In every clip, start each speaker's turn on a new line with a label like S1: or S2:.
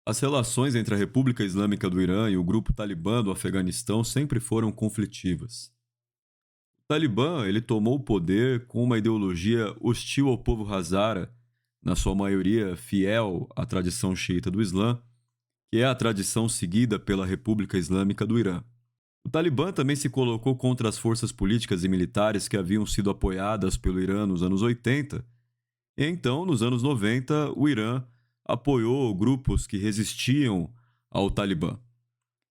S1: As relações entre a República Islâmica do Irã e o grupo Talibã do Afeganistão sempre foram conflitivas. O Talibã ele tomou o poder com uma ideologia hostil ao povo Hazara, na sua maioria fiel à tradição xiita do Islã, que é a tradição seguida pela República Islâmica do Irã. O Talibã também se colocou contra as forças políticas e militares que haviam sido apoiadas pelo Irã nos anos 80, e então, nos anos 90, o Irã apoiou grupos que resistiam ao Talibã.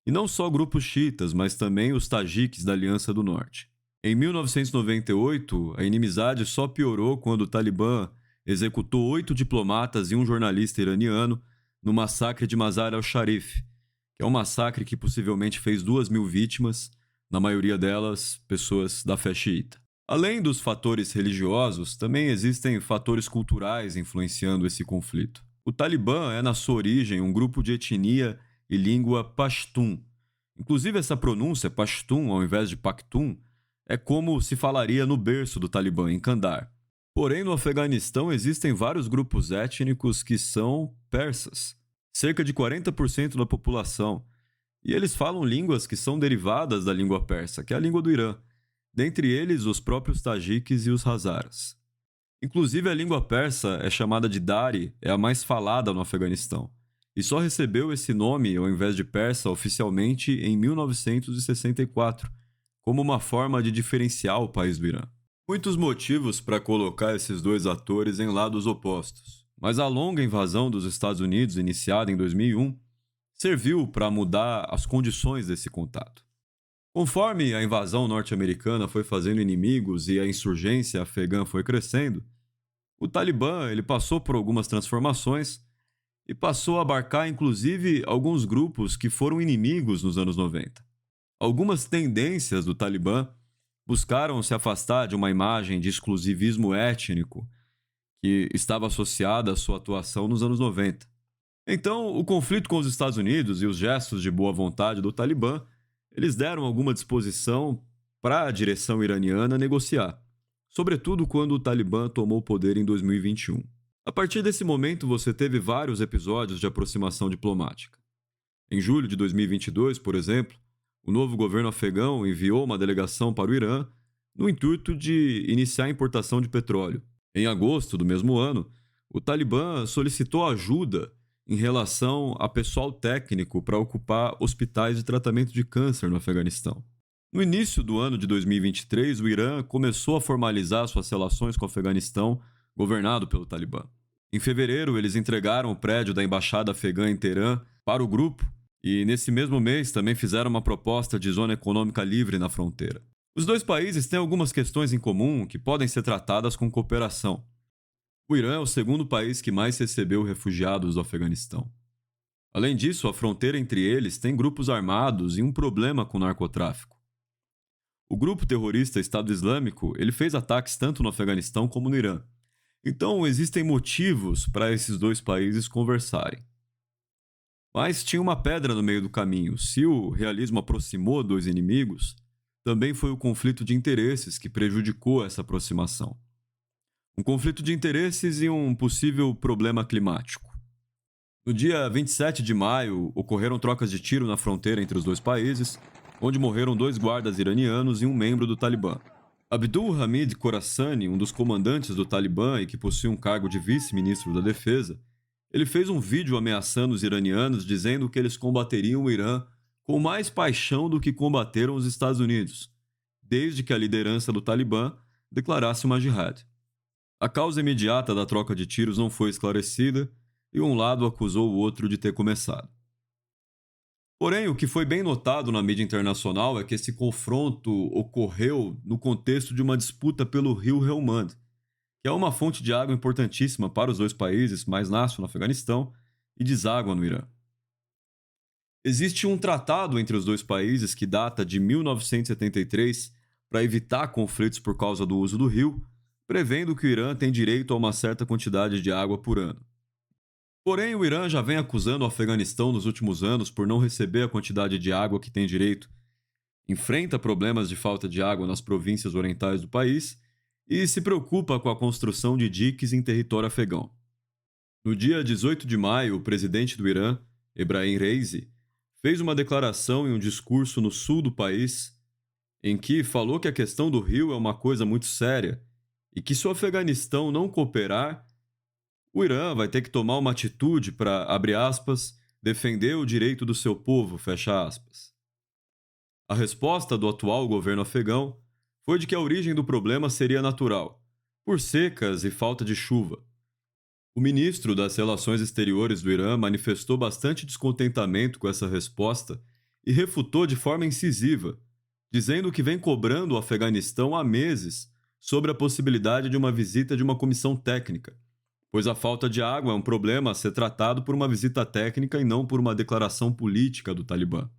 S1: E não só grupos xiitas, mas também os tajiques da Aliança do Norte. Em 1998, a inimizade só piorou quando o Talibã executou 8 diplomatas e um jornalista iraniano no massacre de Mazar al-Sharif, que é um massacre que possivelmente fez 2.000 vítimas, na maioria delas pessoas da fé xiita. Além dos fatores religiosos, também existem fatores culturais influenciando esse conflito. O Talibã é, na sua origem, um grupo de etnia e língua pashtun. Inclusive, essa pronúncia, pashtun, ao invés de Pakhtun, é como se falaria no berço do Talibã, em Kandahar. Porém, no Afeganistão existem vários grupos étnicos que são persas, cerca de 40% da população, e eles falam línguas que são derivadas da língua persa, que é a língua do Irã, dentre eles os próprios tajiques e os hazaras. Inclusive, a língua persa é chamada de Dari, é a mais falada no Afeganistão, e só recebeu esse nome, ao invés de persa, oficialmente em 1964, como uma forma de diferenciar o país do Irã. Muitos motivos para colocar esses dois atores em lados opostos, mas a longa invasão dos Estados Unidos, iniciada em 2001, serviu para mudar as condições desse contato. Conforme a invasão norte-americana foi fazendo inimigos e a insurgência afegã foi crescendo, o Talibã ele passou por algumas transformações e passou a abarcar inclusive alguns grupos que foram inimigos nos anos 90. Algumas tendências do Talibã buscaram se afastar de uma imagem de exclusivismo étnico que estava associada à sua atuação nos anos 90. Então, o conflito com os Estados Unidos e os gestos de boa vontade do Talibã, eles deram alguma disposição para a direção iraniana negociar, sobretudo quando o Talibã tomou o poder em 2021. A partir desse momento, você teve vários episódios de aproximação diplomática. Em julho de 2022, por exemplo, o novo governo afegão enviou uma delegação para o Irã no intuito de iniciar a importação de petróleo. Em agosto do mesmo ano, o Talibã solicitou ajuda em relação a pessoal técnico para ocupar hospitais de tratamento de câncer no Afeganistão. No início do ano de 2023, o Irã começou a formalizar suas relações com o Afeganistão, governado pelo Talibã. Em fevereiro, eles entregaram o prédio da embaixada afegã em Teherã para o grupo e, nesse mesmo mês, também fizeram uma proposta de zona econômica livre na fronteira. Os dois países têm algumas questões em comum que podem ser tratadas com cooperação. O Irã é o segundo país que mais recebeu refugiados do Afeganistão. Além disso, a fronteira entre eles tem grupos armados e um problema com o narcotráfico. O grupo terrorista Estado Islâmico ele fez ataques tanto no Afeganistão como no Irã. Então, existem motivos para esses dois países conversarem. Mas tinha uma pedra no meio do caminho. Se o realismo aproximou dois inimigos, também foi o conflito de interesses que prejudicou essa aproximação. Um conflito de interesses e um possível problema climático. No dia 27 de maio, ocorreram trocas de tiro na fronteira entre os dois países, onde morreram 2 guardas iranianos e um membro do Talibã. Abdul Hamid Khorasani, um dos comandantes do Talibã e que possui um cargo de vice-ministro da Defesa, ele fez um vídeo ameaçando os iranianos, dizendo que eles combateriam o Irã com mais paixão do que combateram os Estados Unidos, desde que a liderança do Talibã declarasse uma jihad. A causa imediata da troca de tiros não foi esclarecida e um lado acusou o outro de ter começado. Porém, o que foi bem notado na mídia internacional é que esse confronto ocorreu no contexto de uma disputa pelo rio Helmand, que é uma fonte de água importantíssima para os dois países, mas nasce no Afeganistão e deságua no Irã. Existe um tratado entre os dois países que data de 1973 para evitar conflitos por causa do uso do rio, prevendo que o Irã tem direito a uma certa quantidade de água por ano. Porém, o Irã já vem acusando o Afeganistão nos últimos anos por não receber a quantidade de água que tem direito, enfrenta problemas de falta de água nas províncias orientais do país e se preocupa com a construção de diques em território afegão. No dia 18 de maio, o presidente do Irã Ebrahim Reisi, fez uma declaração em um discurso no sul do país em que falou que a questão do rio é uma coisa muito séria e que se o Afeganistão não cooperar, o Irã vai ter que tomar uma atitude para, abre aspas, defender o direito do seu povo, fecha aspas. A resposta do atual governo afegão foi de que a origem do problema seria natural, por secas e falta de chuva. O ministro das Relações Exteriores do Irã manifestou bastante descontentamento com essa resposta e refutou de forma incisiva, dizendo que vem cobrando o Afeganistão há meses sobre a possibilidade de uma visita de uma comissão técnica, pois a falta de água é um problema a ser tratado por uma visita técnica e não por uma declaração política do Talibã.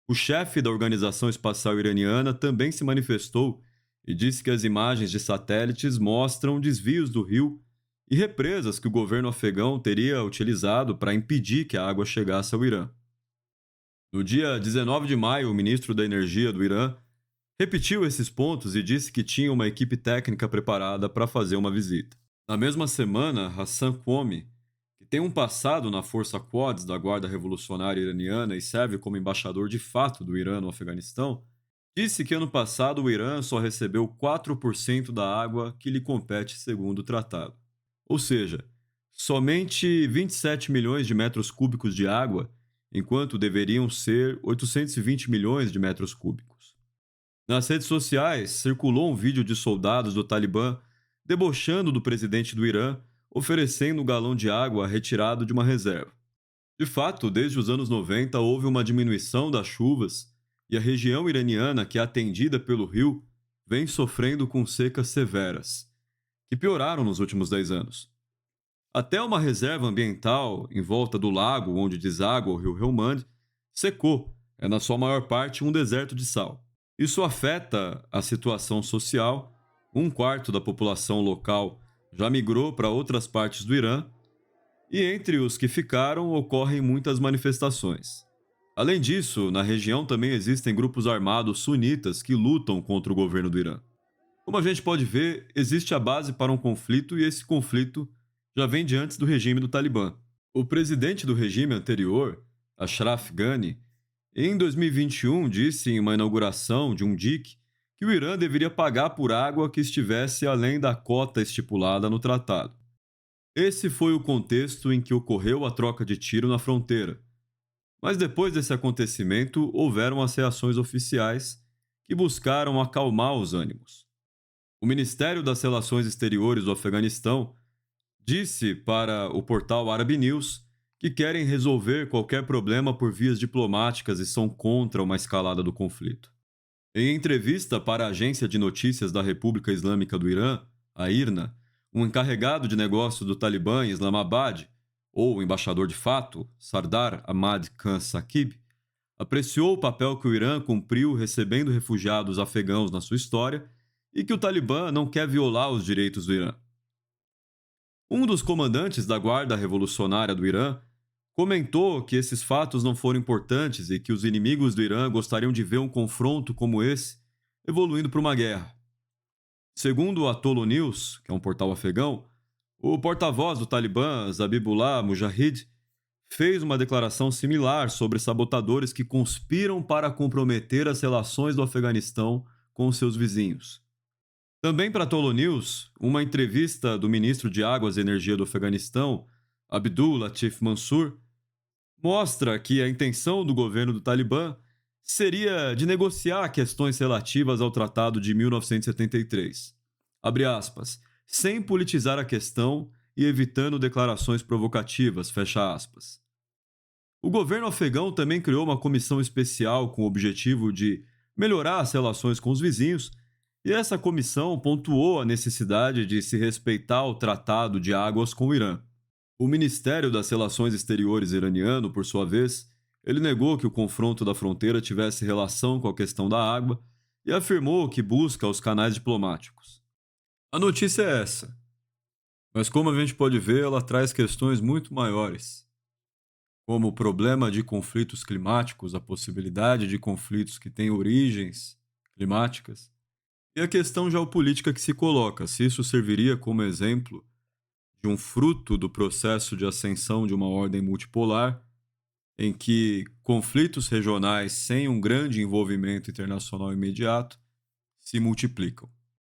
S1: O chefe da Organização Espacial Iraniana também se manifestou e disse que as imagens de satélites mostram desvios do rio e represas que o governo afegão teria utilizado para impedir que a água chegasse ao Irã. No dia 19 de maio, o ministro da Energia do Irã repetiu esses pontos e disse que tinha uma equipe técnica preparada para fazer uma visita. Na mesma semana, Hassan Qami, que tem um passado na Força Quds da Guarda Revolucionária Iraniana e serve como embaixador de fato do Irã no Afeganistão, disse que ano passado o Irã só recebeu 4% da água que lhe compete segundo o tratado. Ou seja, somente 27 milhões de metros cúbicos de água, enquanto deveriam ser 820 milhões de metros cúbicos. Nas redes sociais, circulou um vídeo de soldados do Talibã debochando do presidente do Irã, oferecendo um galão de água retirado de uma reserva. De fato, desde os anos 90 houve uma diminuição das chuvas e a região iraniana, que é atendida pelo rio, vem sofrendo com secas severas, que pioraram nos últimos 10 anos. Até uma reserva ambiental em volta do lago onde deságua o rio Helmand secou, é na sua maior parte um deserto de sal. Isso afeta a situação social. Um quarto da população local já migrou para outras partes do Irã, e entre os que ficaram ocorrem muitas manifestações. Além disso, na região também existem grupos armados sunitas que lutam contra o governo do Irã. Como a gente pode ver, existe a base para um conflito e esse conflito já vem de antes do regime do Talibã. O presidente do regime anterior, Ashraf Ghani, em 2021 disse em uma inauguração de um dique que o Irã deveria pagar por água que estivesse além da cota estipulada no tratado. Esse foi o contexto em que ocorreu a troca de tiro na fronteira. Mas depois desse acontecimento, houveram as reações oficiais que buscaram acalmar os ânimos. O Ministério das Relações Exteriores do Afeganistão disse para o portal Arab News que querem resolver qualquer problema por vias diplomáticas e são contra uma escalada do conflito. Em entrevista para a agência de notícias da República Islâmica do Irã, a IRNA, um encarregado de negócios do Talibã em Islamabad, ou o embaixador de fato, Sardar Ahmad Khan Saqib, apreciou o papel que o Irã cumpriu recebendo refugiados afegãos na sua história e que o Talibã não quer violar os direitos do Irã. Um dos comandantes da Guarda Revolucionária do Irã comentou que esses fatos não foram importantes e que os inimigos do Irã gostariam de ver um confronto como esse evoluindo para uma guerra. Segundo o Atolo News, que é um portal afegão, o porta-voz do Talibã, Zabihullah Mujahid, fez uma declaração similar sobre sabotadores que conspiram para comprometer as relações do Afeganistão com seus vizinhos. Também para Atolo News, uma entrevista do ministro de Águas e Energia do Afeganistão, Abdul Latif Mansur, mostra que a intenção do governo do Talibã seria de negociar questões relativas ao Tratado de 1973, abre aspas, sem politizar a questão e evitando declarações provocativas, fecha aspas. O governo afegão também criou uma comissão especial com o objetivo de melhorar as relações com os vizinhos, e essa comissão pontuou a necessidade de se respeitar o Tratado de Águas com o Irã. O Ministério das Relações Exteriores iraniano, por sua vez, ele negou que o confronto da fronteira tivesse relação com a questão da água e afirmou que busca os canais diplomáticos. A notícia é essa, mas como a gente pode ver, ela traz questões muito maiores, como o problema de conflitos climáticos, a possibilidade de conflitos que têm origens climáticas, e a questão geopolítica que se coloca, se isso serviria como exemplo de um fruto do processo de ascensão de uma ordem multipolar, em que conflitos regionais sem um grande envolvimento internacional imediato se multiplicam.